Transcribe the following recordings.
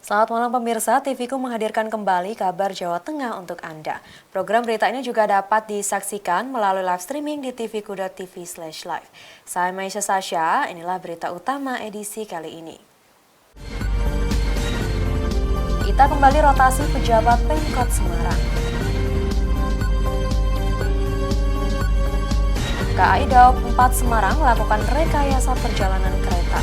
Selamat malam pemirsa, TVku menghadirkan kembali kabar Jawa Tengah untuk Anda. Program berita ini juga dapat disaksikan melalui live streaming di tvku.tv/live. Saya Maisha Sasha, inilah berita utama edisi kali ini. Kita kembali rotasi pejabat Pemkot Semarang. KAI Daob 4 Semarang melakukan rekayasa perjalanan kereta.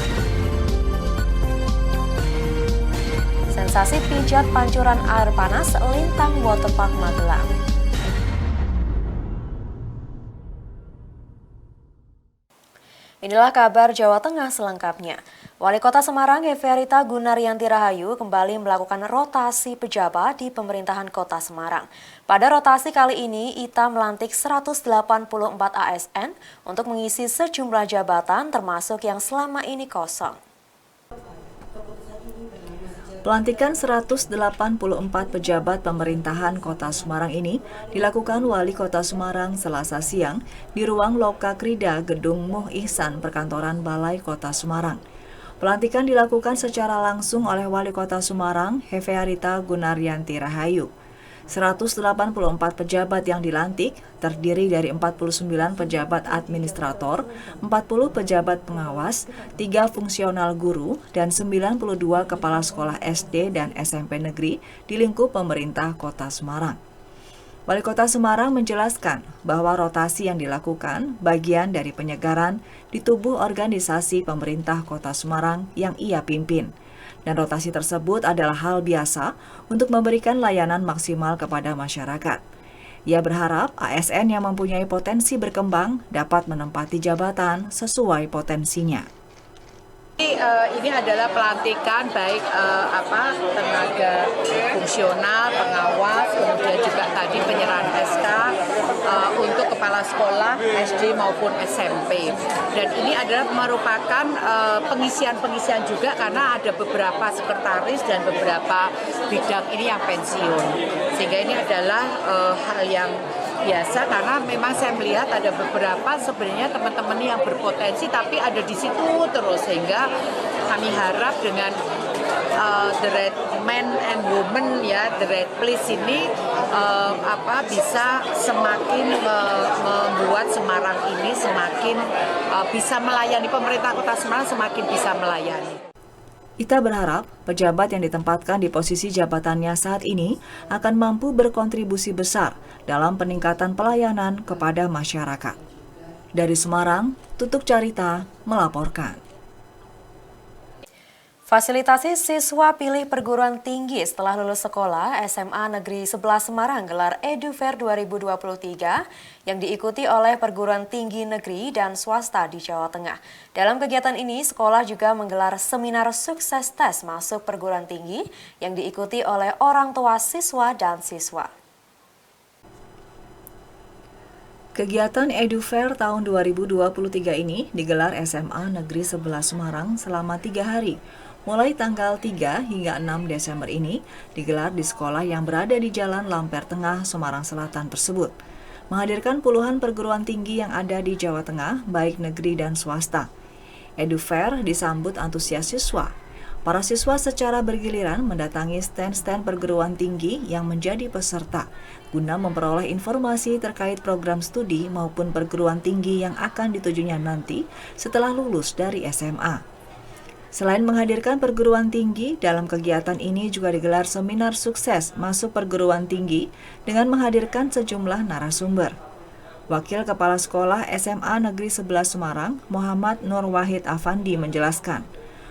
Sensasi pijat pancuran air panas Lintang Waterpark Magelang. Inilah kabar Jawa Tengah selengkapnya. Wali Kota Semarang Hefearita Gunaryanti Rahayu kembali melakukan rotasi pejabat di pemerintahan Kota Semarang. Pada rotasi kali ini, ITA melantik 184 ASN untuk mengisi sejumlah jabatan termasuk yang selama ini kosong. Pelantikan 184 pejabat pemerintahan Kota Semarang ini dilakukan Wali Kota Semarang Selasa siang di ruang Loka Krida Gedung Muh Ihsan Perkantoran Balai Kota Semarang. Pelantikan dilakukan secara langsung oleh Wali Kota Semarang Hefearita Gunaryanti Rahayu. 184 pejabat yang dilantik terdiri dari 49 pejabat administrator, 40 pejabat pengawas, 3 fungsional guru, dan 92 kepala sekolah SD dan SMP negeri di lingkup pemerintah Kota Semarang. Wali Kota Semarang menjelaskan bahwa rotasi yang dilakukan bagian dari penyegaran di tubuh organisasi pemerintah Kota Semarang yang ia pimpin. Dan rotasi tersebut adalah hal biasa untuk memberikan layanan maksimal kepada masyarakat. Ia berharap ASN yang mempunyai potensi berkembang dapat menempati jabatan sesuai potensinya. Ini adalah pelantikan baik tenaga fungsional, pengawas, kemudian juga tadi penyerahan SK untuk kepala sekolah SD maupun SMP. Dan ini adalah merupakan pengisian juga karena ada beberapa sekretaris dan beberapa bidang ini yang pensiun. Sehingga ini adalah hal yang biasa karena memang saya melihat ada beberapa sebenarnya teman-teman yang berpotensi tapi ada di situ terus, sehingga kami harap dengan the right man and woman ya, the right place ini bisa semakin membuat Semarang ini semakin bisa melayani, pemerintah Kota Semarang semakin bisa melayani. Ita berharap pejabat yang ditempatkan di posisi jabatannya saat ini akan mampu berkontribusi besar dalam peningkatan pelayanan kepada masyarakat. Dari Semarang, Tutuk Carita melaporkan. Fasilitasi siswa pilih perguruan tinggi setelah lulus sekolah SMA Negeri 11 Semarang gelar EduFair 2023 yang diikuti oleh perguruan tinggi negeri dan swasta di Jawa Tengah. Dalam kegiatan ini, sekolah juga menggelar seminar sukses tes masuk perguruan tinggi yang diikuti oleh orang tua siswa dan siswa. Kegiatan EduFair tahun 2023 ini digelar SMA Negeri 11 Semarang selama 3 hari. Mulai tanggal 3 hingga 6 Desember ini digelar di sekolah yang berada di Jalan Lamper Tengah, Semarang Selatan tersebut. Menghadirkan puluhan perguruan tinggi yang ada di Jawa Tengah, baik negeri dan swasta. EduFair disambut antusias siswa. Para siswa secara bergiliran mendatangi stand-stand perguruan tinggi yang menjadi peserta, guna memperoleh informasi terkait program studi maupun perguruan tinggi yang akan ditujunya nanti setelah lulus dari SMA. Selain menghadirkan perguruan tinggi, dalam kegiatan ini juga digelar seminar sukses masuk perguruan tinggi dengan menghadirkan sejumlah narasumber. Wakil Kepala Sekolah SMA Negeri 11 Semarang, Muhammad Nur Wahid Afandi menjelaskan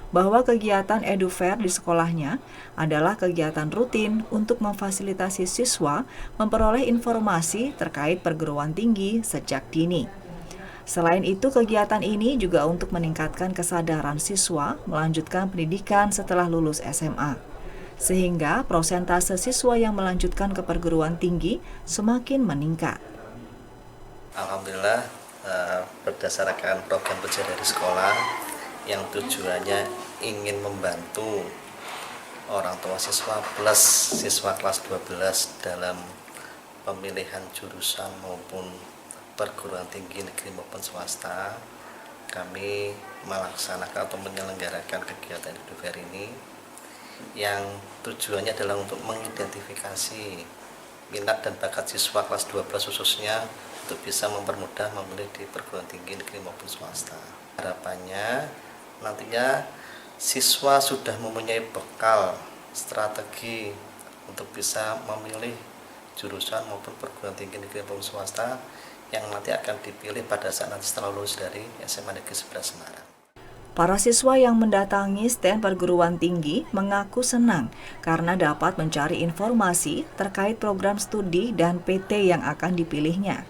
bahwa kegiatan EduFair di sekolahnya adalah kegiatan rutin untuk memfasilitasi siswa memperoleh informasi terkait perguruan tinggi sejak dini. Selain itu, kegiatan ini juga untuk meningkatkan kesadaran siswa melanjutkan pendidikan setelah lulus SMA, sehingga prosentase siswa yang melanjutkan ke perguruan tinggi semakin meningkat. Alhamdulillah, berdasarkan program kerja dari sekolah yang tujuannya ingin membantu orang tua siswa plus siswa kelas 12 dalam pemilihan jurusan maupun perguruan tinggi negeri maupun swasta, kami melaksanakan atau menyelenggarakan kegiatan EduFair ini yang tujuannya adalah untuk mengidentifikasi minat dan bakat siswa kelas 12 khususnya untuk bisa mempermudah memilih di perguruan tinggi negeri maupun swasta. Harapannya nantinya siswa sudah mempunyai bekal strategi untuk bisa memilih jurusan maupun perguruan tinggi negeri maupun swasta yang nanti akan dipilih pada saat nanti setelah lulus dari SMA Negeri 11 Semarang. Para siswa yang mendatangi stand perguruan tinggi mengaku senang karena dapat mencari informasi terkait program studi dan PT yang akan dipilihnya.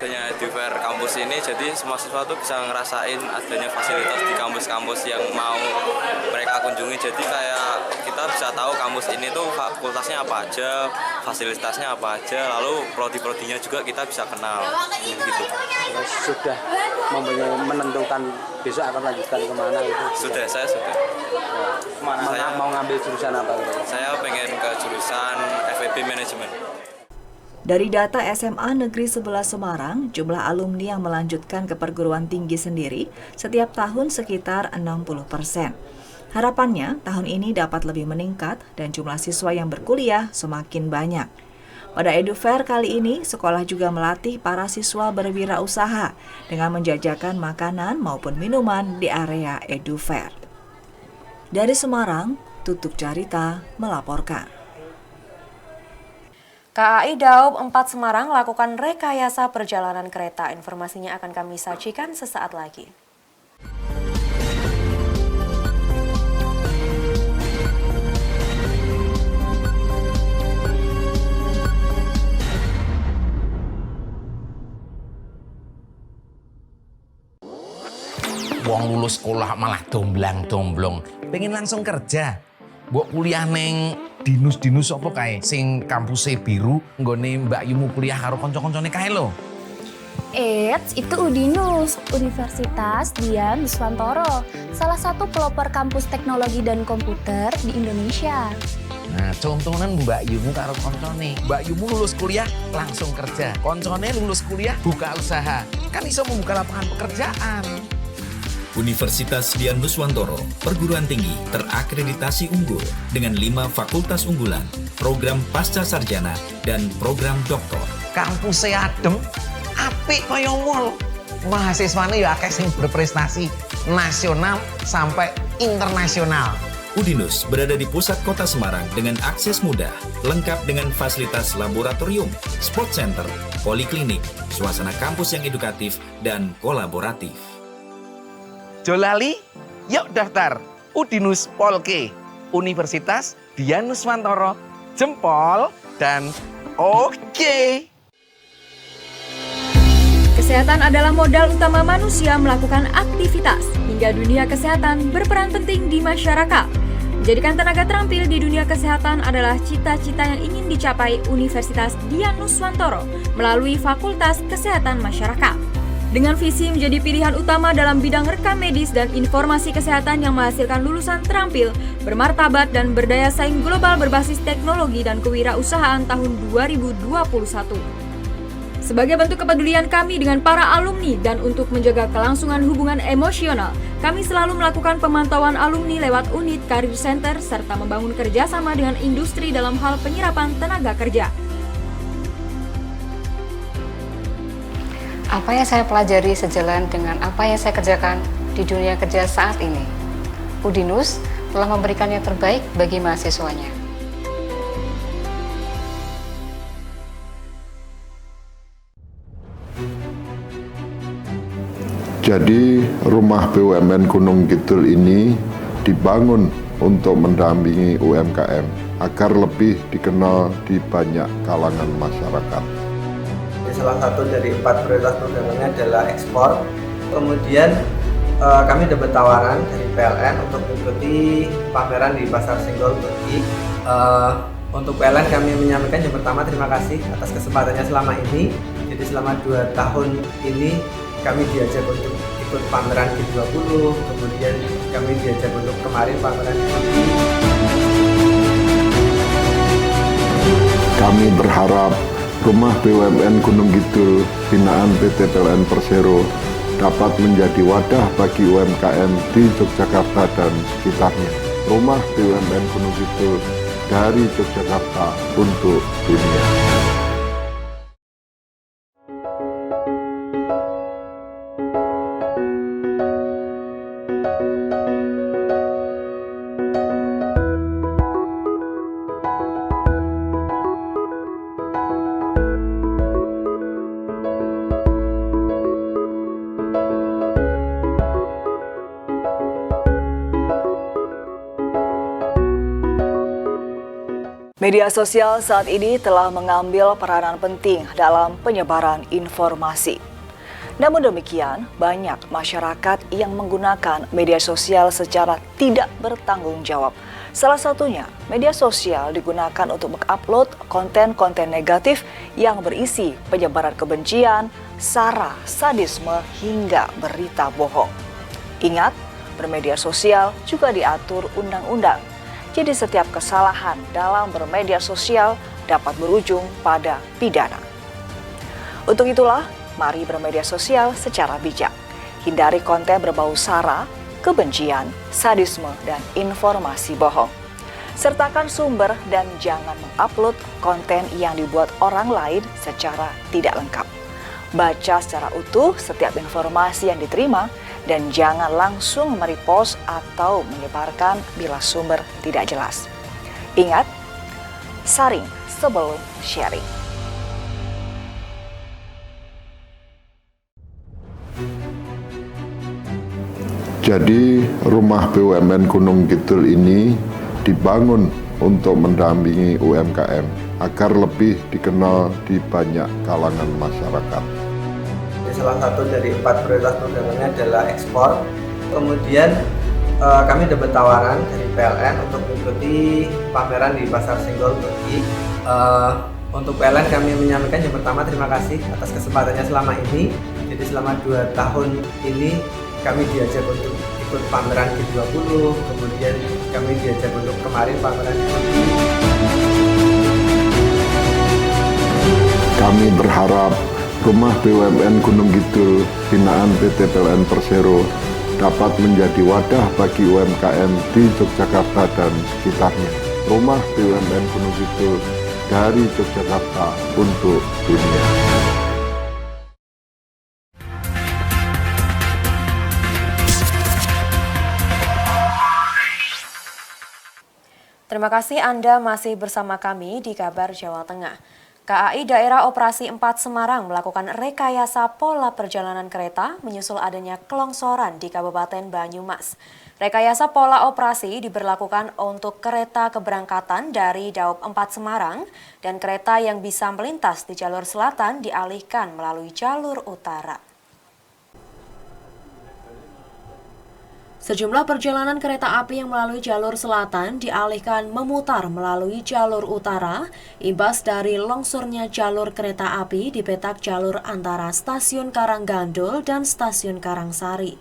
Adanya Edufair kampus ini, jadi semua siswa tuh bisa ngerasain adanya fasilitas di kampus-kampus yang mau mereka kunjungi. Jadi kayak kita bisa tahu kampus ini tuh fakultasnya apa aja, fasilitasnya apa aja, lalu prodi-prodinya juga kita bisa kenal. Gitu. Sudah menentukan besok akan lanjutkan kemana itu? Saya sudah. Mau ngambil jurusan apa? Saya pengen ke jurusan FEB Manajemen. Dari data SMA Negeri 11 Semarang, jumlah alumni yang melanjutkan ke perguruan tinggi sendiri setiap tahun sekitar 60%. Harapannya, tahun ini dapat lebih meningkat dan jumlah siswa yang berkuliah semakin banyak. Pada Edufair kali ini, sekolah juga melatih para siswa berwirausaha dengan menjajakan makanan maupun minuman di area Edufair. Dari Semarang, Tutuk Carita melaporkan. KAI Daob 4 Semarang lakukan rekayasa perjalanan kereta. Informasinya akan kami sajikan sesaat lagi. Wong lulus sekolah malah domblang-domblong, pengen langsung kerja. Mbok kuliah neng dinus-dinus apa kae sing kampuse biru nggone Mbak Yumu kuliah karo kanca-kancane kae lho. Itu Udinus, Universitas Dian Nuswantoro, salah satu pelopor kampus teknologi dan komputer di Indonesia. Nah, contohnya Mbak Yumu karo koncone. Mbak Yumu lulus kuliah langsung kerja. Koncone lulus kuliah buka usaha. Kan iso membuka lapangan pekerjaan. Universitas Dian Nuswantoro, perguruan tinggi terakreditasi unggul dengan 5 fakultas unggulan, program pasca sarjana, dan program doktor. Kampuse adem, apik kaya mall. Mahasiswane ya akeh sing berprestasi nasional sampai internasional. Udinus berada di pusat kota Semarang dengan akses mudah, lengkap dengan fasilitas laboratorium, sport center, poliklinik, suasana kampus yang edukatif dan kolaboratif. Jolali, yuk daftar Udinus Polke, Universitas Dian Nuswantoro, jempol dan oke. Kesehatan adalah modal utama manusia melakukan aktivitas, hingga dunia kesehatan berperan penting di masyarakat. Menjadikan tenaga terampil di dunia kesehatan adalah cita-cita yang ingin dicapai Universitas Dian Nuswantoro melalui Fakultas Kesehatan Masyarakat. Dengan visi menjadi pilihan utama dalam bidang rekam medis dan informasi kesehatan yang menghasilkan lulusan terampil, bermartabat dan berdaya saing global berbasis teknologi dan kewirausahaan tahun 2021. Sebagai bentuk kepedulian kami dengan para alumni dan untuk menjaga kelangsungan hubungan emosional, kami selalu melakukan pemantauan alumni lewat unit Career Center serta membangun kerjasama dengan industri dalam hal penyerapan tenaga kerja. Apa yang saya pelajari sejalan dengan apa yang saya kerjakan di dunia kerja saat ini. Udinus telah memberikan yang terbaik bagi mahasiswanya. Jadi rumah BUMN Gunung Kidul ini dibangun untuk mendampingi UMKM agar lebih dikenal di banyak kalangan masyarakat. Salah satu dari 4 prioritas programnya adalah ekspor. Kemudian kami dapat tawaran dari PLN untuk mengikuti pameran di Pasar Senggol Turki. Untuk PLN kami menyampaikan yang pertama terima kasih atas kesempatannya selama ini. Jadi selama 2 tahun ini kami diajak untuk ikut pameran G20, kemudian kami diajak untuk kemarin pameran di Turki. Kami berharap Rumah BUMN Gunung Kidul binaan PT PLN Persero dapat menjadi wadah bagi UMKM di Yogyakarta dan sekitarnya rumah BUMN Gunung Kidul dari Yogyakarta untuk dunia. Media sosial saat ini telah mengambil peranan penting dalam penyebaran informasi. Namun demikian, banyak masyarakat yang menggunakan media sosial secara tidak bertanggung jawab. Salah satunya, media sosial digunakan untuk mengupload konten-konten negatif yang berisi penyebaran kebencian, sara, sadisme, hingga berita bohong. Ingat, bermedia sosial juga diatur undang-undang. Jadi setiap kesalahan dalam bermedia sosial dapat berujung pada pidana. Untuk itulah, mari bermedia sosial secara bijak. Hindari konten berbau sara, kebencian, sadisme, dan informasi bohong. Sertakan sumber dan jangan mengupload konten yang dibuat orang lain secara tidak lengkap. Baca secara utuh setiap informasi yang diterima dan jangan langsung merepost atau menyebarkan bila sumber tidak jelas. Ingat, saring sebelum sharing. Jadi rumah BUMN Gunung Kidul ini dibangun untuk mendampingi UMKM agar lebih dikenal di banyak kalangan masyarakat. Salah satu dari 4 prioritas perdagangannya adalah ekspor. Kemudian kami dapat tawaran dari PLN untuk mengikuti pameran di Pasar Senggol Turki. Untuk PLN kami menyampaikan yang pertama terima kasih atas kesempatannya selama ini. Jadi selama 2 tahun ini kami diajak untuk ikut pameran G20, kemudian kami diajak untuk kemarin pameran di Turki. Kami berharap rumah BUMN Gunung Kidul binaan PT PLN Persero dapat menjadi wadah bagi UMKM di Yogyakarta dan sekitarnya. Rumah BUMN Gunung Kidul dari Yogyakarta untuk dunia. Terima kasih Anda masih bersama kami di Kabar Jawa Tengah. KAI Daerah Operasi 4 Semarang melakukan rekayasa pola perjalanan kereta menyusul adanya kelongsoran di Kabupaten Banyumas. Rekayasa pola operasi diberlakukan untuk kereta keberangkatan dari Daop 4 Semarang dan kereta yang bisa melintas di jalur selatan dialihkan melalui jalur utara. Sejumlah perjalanan kereta api yang melalui jalur selatan dialihkan memutar melalui jalur utara, imbas dari longsornya jalur kereta api di petak jalur antara Stasiun Karanggandul dan Stasiun Karangsari.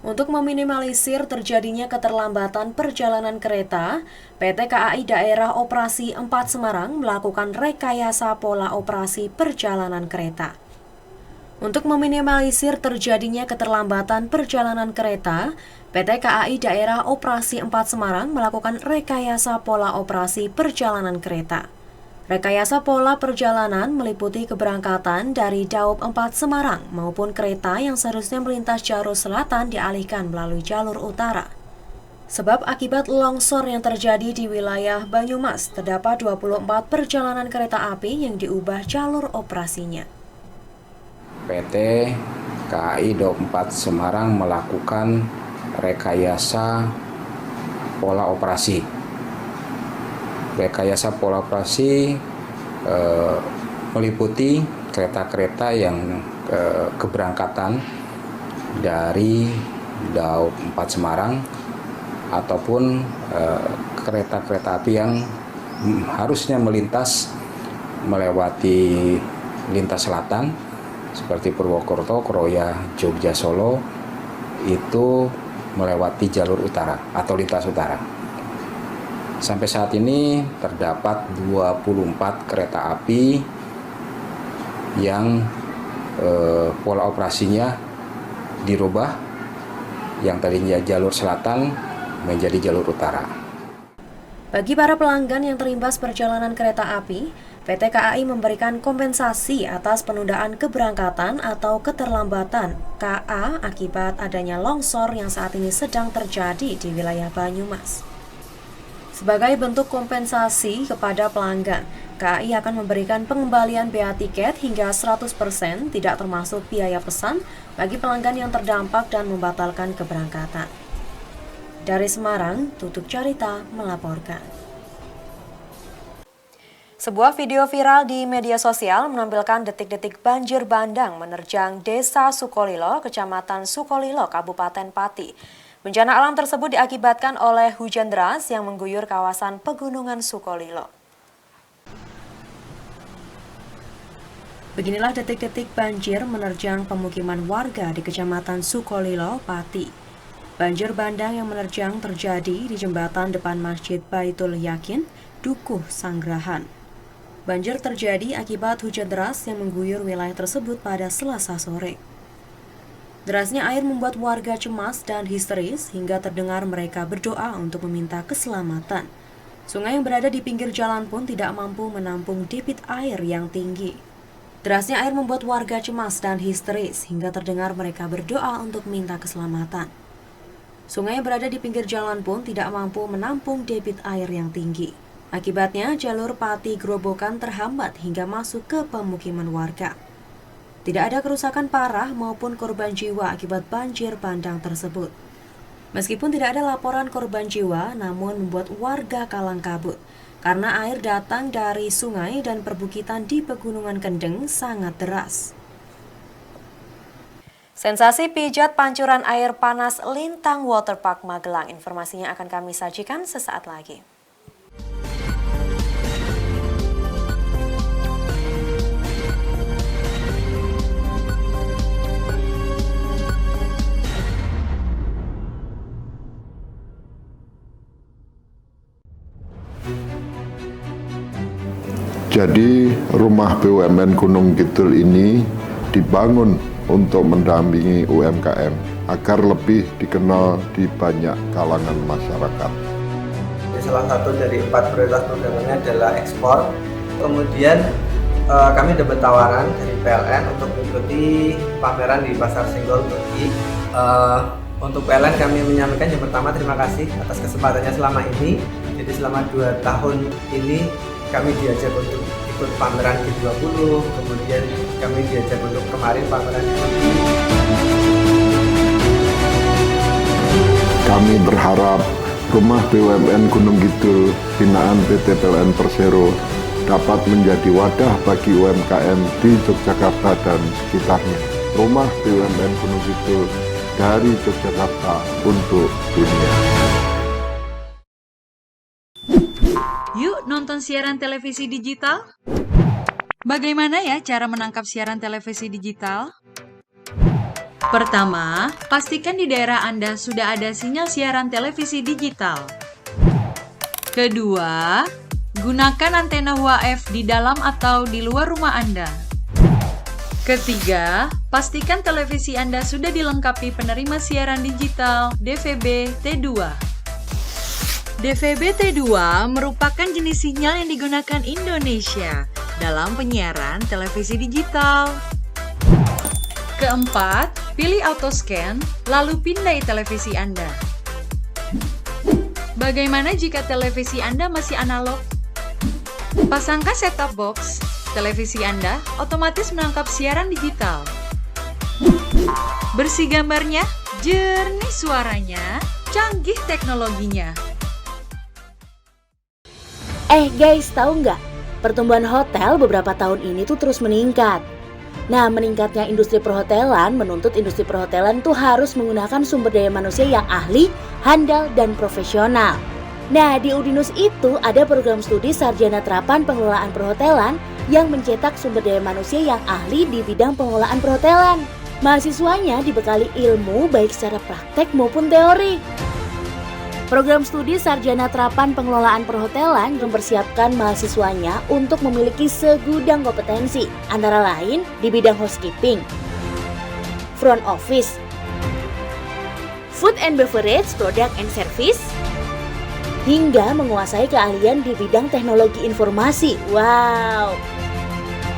Untuk meminimalisir terjadinya keterlambatan perjalanan kereta, PT KAI Daerah Operasi 4 Semarang melakukan rekayasa pola operasi perjalanan kereta. Untuk meminimalisir terjadinya keterlambatan perjalanan kereta, PT KAI Daerah Operasi 4 Semarang melakukan rekayasa pola operasi perjalanan kereta. Rekayasa pola perjalanan meliputi keberangkatan dari Daop 4 Semarang maupun kereta yang seharusnya melintas jalur selatan dialihkan melalui jalur utara. Sebab akibat longsor yang terjadi di wilayah Banyumas, terdapat 24 perjalanan kereta api yang diubah jalur operasinya. PT KAI Daop 4 Semarang melakukan rekayasa pola operasi. Rekayasa pola operasi meliputi kereta-kereta yang keberangkatan dari Daop 4 Semarang ataupun kereta-kereta api yang harusnya melintas melewati lintas selatan seperti Purwokerto, Kroya, Jogja, Solo itu melewati jalur utara atau lintas utara. Sampai saat ini terdapat 24 kereta api yang pola operasinya dirubah, yang tadinya jalur selatan menjadi jalur utara. Bagi para pelanggan yang terimbas perjalanan kereta api, PT KAI memberikan kompensasi atas penundaan keberangkatan atau keterlambatan KA akibat adanya longsor yang saat ini sedang terjadi di wilayah Banyumas. Sebagai bentuk kompensasi kepada pelanggan, KAI akan memberikan pengembalian bea tiket hingga 100% tidak termasuk biaya pesan bagi pelanggan yang terdampak dan membatalkan keberangkatan. Dari Semarang, Tutuk Carita melaporkan. Sebuah video viral di media sosial menampilkan detik-detik banjir bandang menerjang Desa Sukolilo, Kecamatan Sukolilo, Kabupaten Pati. Bencana alam tersebut diakibatkan oleh hujan deras yang mengguyur kawasan pegunungan Sukolilo. Beginilah detik-detik banjir menerjang pemukiman warga di Kecamatan Sukolilo, Pati. Banjir bandang yang menerjang terjadi di jembatan depan Masjid Baitul Yakin, Dukuh, Sanggrahan. Banjir terjadi akibat hujan deras yang mengguyur wilayah tersebut pada Selasa sore. Derasnya air membuat warga cemas dan histeris hingga terdengar mereka berdoa untuk meminta keselamatan. Sungai yang berada di pinggir jalan pun tidak mampu menampung debit air yang tinggi. Derasnya air membuat warga cemas dan histeris hingga terdengar mereka berdoa untuk meminta keselamatan. Sungai yang berada di pinggir jalan pun tidak mampu menampung debit air yang tinggi. Akibatnya, jalur Pati Grobogan terhambat hingga masuk ke pemukiman warga. Tidak ada kerusakan parah maupun korban jiwa akibat banjir bandang tersebut. Meskipun tidak ada laporan korban jiwa, namun membuat warga kalang kabut karena air datang dari sungai dan perbukitan di Pegunungan Kendeng sangat deras. Sensasi pijat pancuran air panas Lintang Waterpark Magelang. Informasinya akan kami sajikan sesaat lagi. Jadi rumah BUMN Gunung Kidul ini dibangun untuk mendampingi UMKM agar lebih dikenal di banyak kalangan masyarakat. Salah satu dari 4 prioritas programnya adalah ekspor. Kemudian kami dapat tawaran dari PLN untuk mengikuti pameran di Pasar Senggol Turki. Untuk PLN kami menyampaikan yang pertama terima kasih atas kesempatannya selama ini. Jadi selama 2 tahun ini kami diajak untuk ikut pameran G20, kemudian kami diajak untuk kemarin pameran Kami berharap rumah BUMN Gunung Kidul binaan PT PLN Persero dapat menjadi wadah bagi UMKM di Yogyakarta dan sekitarnya. Rumah BUMN Gunung Kidul dari Yogyakarta untuk dunia. Yuk nonton siaran televisi digital? Bagaimana ya cara menangkap siaran televisi digital? Pertama, pastikan di daerah Anda sudah ada sinyal siaran televisi digital. Kedua, gunakan antena UHF di dalam atau di luar rumah Anda. Ketiga, pastikan televisi Anda sudah dilengkapi penerima siaran digital DVB T2. DVB T2 merupakan jenis sinyal yang digunakan Indonesia dalam penyiaran televisi digital. Keempat, pilih autoscan, lalu pindai televisi Anda. Bagaimana jika televisi Anda masih analog? Pasangkan set-top box, televisi Anda otomatis menangkap siaran digital. Bersih gambarnya, jernih suaranya, canggih teknologinya. Guys, tahu nggak? Pertumbuhan hotel beberapa tahun ini tuh terus meningkat. Nah, meningkatnya industri perhotelan menuntut industri perhotelan tuh harus menggunakan sumber daya manusia yang ahli, handal, dan profesional. Nah, di Udinus itu ada program studi Sarjana Terapan Pengelolaan Perhotelan yang mencetak sumber daya manusia yang ahli di bidang pengelolaan perhotelan. Mahasiswanya dibekali ilmu baik secara praktek maupun teori. Program studi Sarjana Terapan Pengelolaan Perhotelan mempersiapkan mahasiswanya untuk memiliki segudang kompetensi, antara lain di bidang housekeeping, front office, food and beverage, product and service, hingga menguasai keahlian di bidang teknologi informasi. Wow!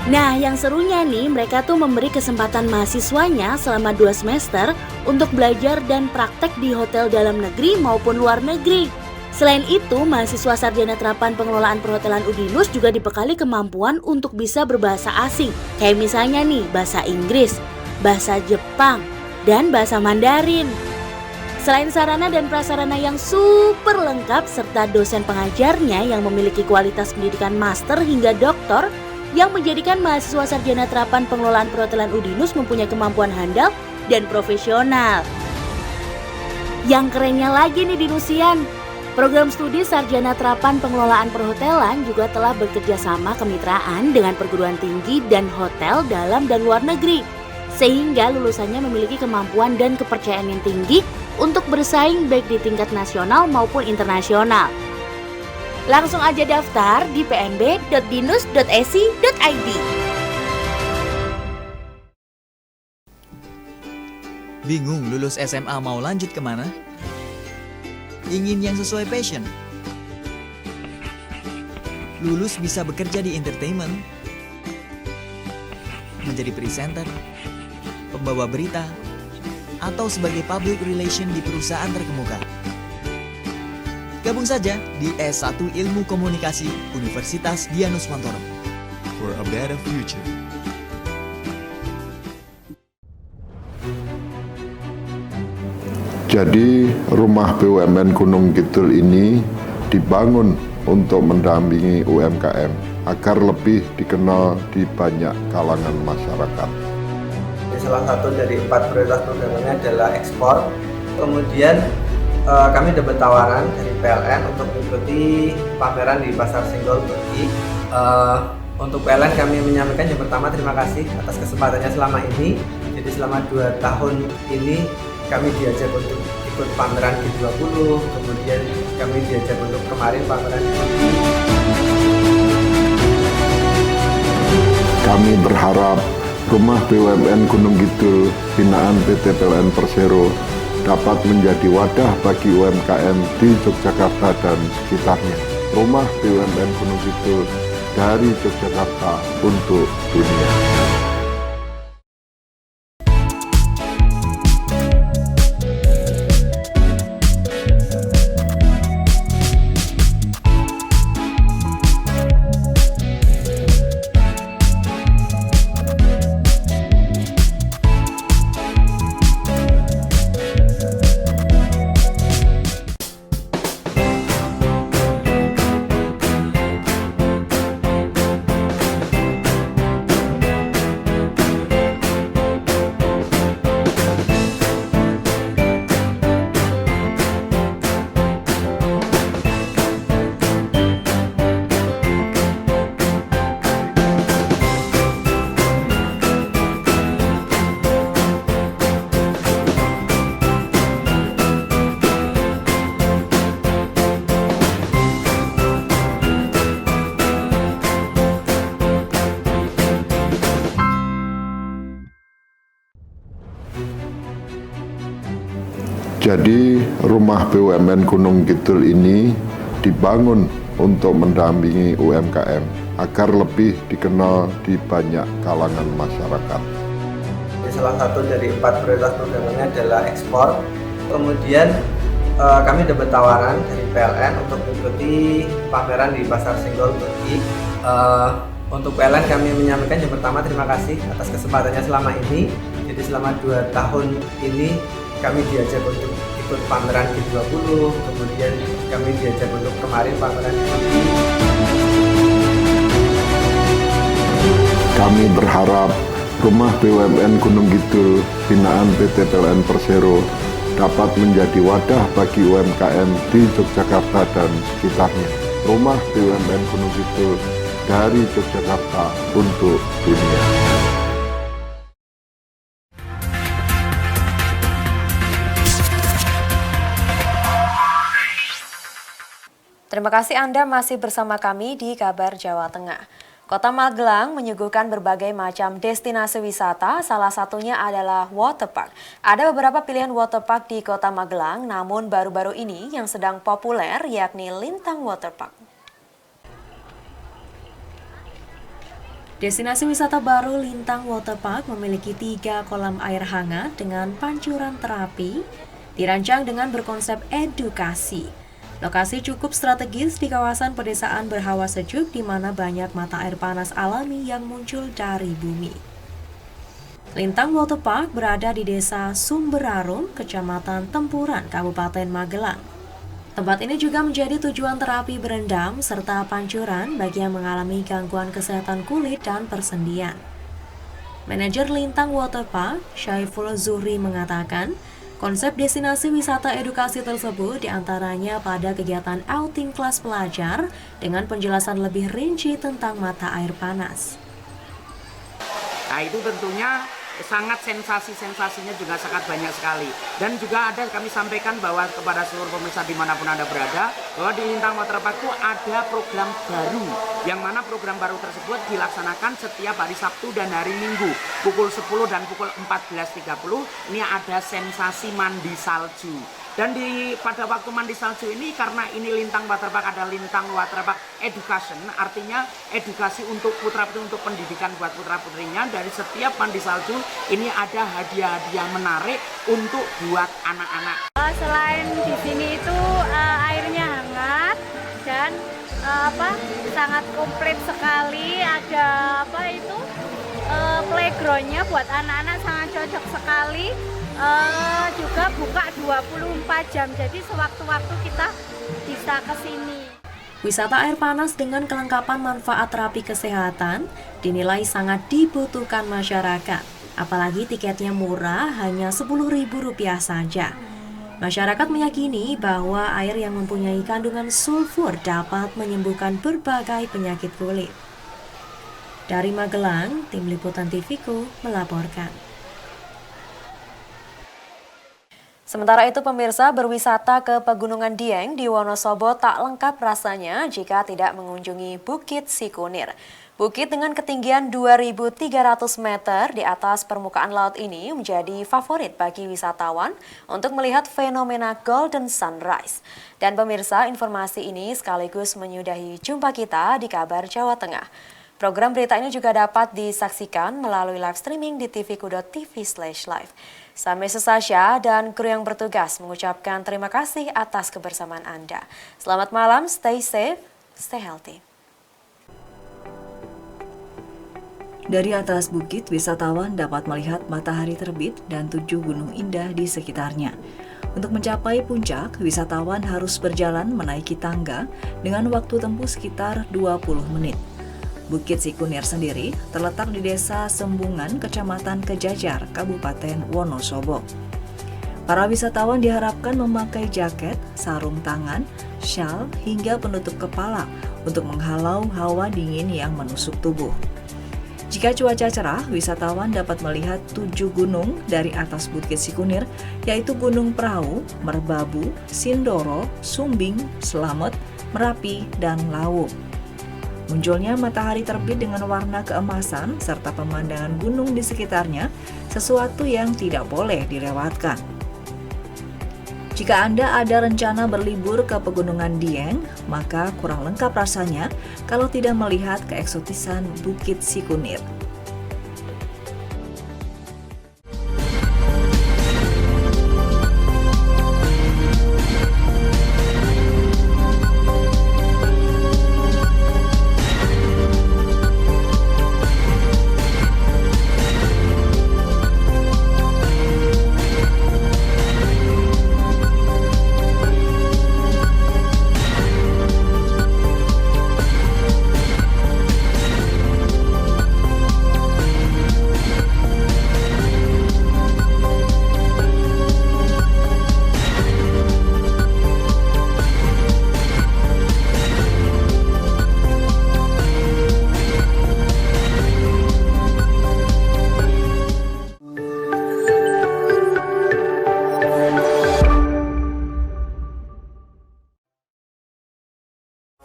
Nah, yang serunya nih, mereka tuh memberi kesempatan mahasiswanya selama 2 semester untuk belajar dan praktek di hotel dalam negeri maupun luar negeri. Selain itu, mahasiswa sarjana terapan pengelolaan perhotelan Udinus juga dibekali kemampuan untuk bisa berbahasa asing. Kayak misalnya nih, bahasa Inggris, bahasa Jepang, dan bahasa Mandarin. Selain sarana dan prasarana yang super lengkap serta dosen pengajarnya yang memiliki kualitas pendidikan master hingga doktor, yang menjadikan mahasiswa sarjana terapan pengelolaan perhotelan Udinus mempunyai kemampuan handal dan profesional. Yang kerennya lagi nih Dinusian, program studi sarjana terapan pengelolaan perhotelan juga telah bekerja sama kemitraan dengan perguruan tinggi dan hotel dalam dan luar negeri, sehingga lulusannya memiliki kemampuan dan kepercayaan yang tinggi untuk bersaing baik di tingkat nasional maupun internasional. Langsung aja daftar di pnb.dinus.esi.id. Bingung lulus SMA mau lanjut kemana? Ingin yang sesuai passion? Lulus bisa bekerja di entertainment, menjadi presenter, pembawa berita, atau sebagai public relation di perusahaan terkemuka. Gabung saja di S1 Ilmu Komunikasi Universitas Dianuswantoro. For a better future. Jadi rumah BUMN Gunung Kidul ini dibangun untuk mendampingi UMKM agar lebih dikenal di banyak kalangan masyarakat. Salah satu dari 4 prioritas programnya adalah ekspor. Kemudian kami dapat tawaran dari PLN untuk mengikuti pameran di Pasar Senggol Turki. Untuk PLN kami menyampaikan yang pertama terima kasih atas kesempatannya selama ini. Jadi selama 2 tahun ini kami diajak untuk ikut pameran G20, kemudian kami diajak untuk kemarin pameran di Turki. Kami berharap rumah BUMN Gunung Kidul binaan PT PLN Persero dapat menjadi wadah bagi UMKM di Yogyakarta dan sekitarnya. Rumah BUMN Gunung Kidul dari Yogyakarta untuk dunia. Jadi rumah BUMN Gunung Kidul ini dibangun untuk mendampingi UMKM agar lebih dikenal di banyak kalangan masyarakat. Salah satu dari 4 prioritas programnya adalah ekspor. Kemudian kami dapat tawaran dari PLN untuk mengikuti pameran di Pasar Senggol Turki. Untuk PLN kami menyampaikan yang pertama terima kasih atas kesempatannya selama ini. Jadi selama 2 tahun ini kami diajak untuk ikut pameran G20, kemudian kami diajak untuk kemarin pameran di Turki. Kami berharap rumah BUMN Gunung Kidul binaan PT PLN Persero dapat menjadi wadah bagi UMKM di Yogyakarta dan sekitarnya. Rumah BUMN Gunung Kidul dari Yogyakarta untuk dunia. Terima kasih Anda masih bersama kami di Kabar Jawa Tengah. Kota Magelang menyuguhkan berbagai macam destinasi wisata, salah satunya adalah waterpark. Ada beberapa pilihan waterpark di Kota Magelang, namun baru-baru ini yang sedang populer yakni Lintang Waterpark. Destinasi wisata baru Lintang Waterpark memiliki 3 kolam air hangat dengan pancuran terapi, dirancang dengan berkonsep edukasi. Lokasi cukup strategis di kawasan pedesaan berhawa sejuk di mana banyak mata air panas alami yang muncul dari bumi. Lintang Waterpark berada di Desa Sumberarum, Kecamatan Tempuran, Kabupaten Magelang. Tempat ini juga menjadi tujuan terapi berendam serta pancuran bagi yang mengalami gangguan kesehatan kulit dan persendian. Manajer Lintang Waterpark, Syaiful Zuhri mengatakan, konsep destinasi wisata edukasi tersebut diantaranya pada kegiatan outing kelas pelajar dengan penjelasan lebih rinci tentang mata air panas. Nah itu tentunya sangat sensasinya juga sangat banyak sekali. Dan juga ada kami sampaikan bahwa kepada seluruh pemirsa dimanapun Anda berada, bahwa di Lintang Waterpark itu ada program baru, yang mana program baru tersebut dilaksanakan setiap hari Sabtu dan hari Minggu, pukul 10 dan pukul 14.30, ini ada sensasi mandi salju. Dan pada waktu mandi salju ini, karena ini Lintang Waterpark ada Lintang Waterpark Education, artinya edukasi untuk putra-putri, untuk pendidikan buat putra-putrinya. Dari setiap mandi salju ini ada hadiah-hadiah menarik untuk buat anak-anak. Selain di sini itu airnya hangat dan sangat komplit sekali, ada playgroundnya buat anak-anak sangat cocok sekali. Juga buka 24 jam, jadi sewaktu-waktu kita bisa ke sini. Wisata air panas dengan kelengkapan manfaat terapi kesehatan dinilai sangat dibutuhkan masyarakat. Apalagi tiketnya murah, hanya Rp10.000 saja. Masyarakat meyakini bahwa air yang mempunyai kandungan sulfur dapat menyembuhkan berbagai penyakit kulit. Dari Magelang, Tim Liputan TVku melaporkan. Sementara itu pemirsa, berwisata ke Pegunungan Dieng di Wonosobo tak lengkap rasanya jika tidak mengunjungi Bukit Sikunir. Bukit dengan ketinggian 2.300 meter di atas permukaan laut ini menjadi favorit bagi wisatawan untuk melihat fenomena Golden Sunrise. Dan pemirsa, informasi ini sekaligus menyudahi jumpa kita di Kabar Jawa Tengah. Program berita ini juga dapat disaksikan melalui live streaming di tvku.tv/live. Sampai Sasha dan kru yang bertugas mengucapkan terima kasih atas kebersamaan Anda. Selamat malam, stay safe, stay healthy. Dari atas bukit, wisatawan dapat melihat matahari terbit dan 7 gunung indah di sekitarnya. Untuk mencapai puncak, wisatawan harus berjalan menaiki tangga dengan waktu tempuh sekitar 20 menit. Bukit Sikunir sendiri terletak di Desa Sembungan, Kecamatan Kejajar, Kabupaten Wonosobo. Para wisatawan diharapkan memakai jaket, sarung tangan, syal, hingga penutup kepala untuk menghalau hawa dingin yang menusuk tubuh. Jika cuaca cerah, wisatawan dapat melihat 7 gunung dari atas Bukit Sikunir, yaitu Gunung Prau, Merbabu, Sindoro, Sumbing, Slamet, Merapi, dan Lawu. Munculnya matahari terbit dengan warna keemasan serta pemandangan gunung di sekitarnya, sesuatu yang tidak boleh dilewatkan. Jika Anda ada rencana berlibur ke Pegunungan Dieng, maka kurang lengkap rasanya kalau tidak melihat keeksotisan Bukit Sikunir.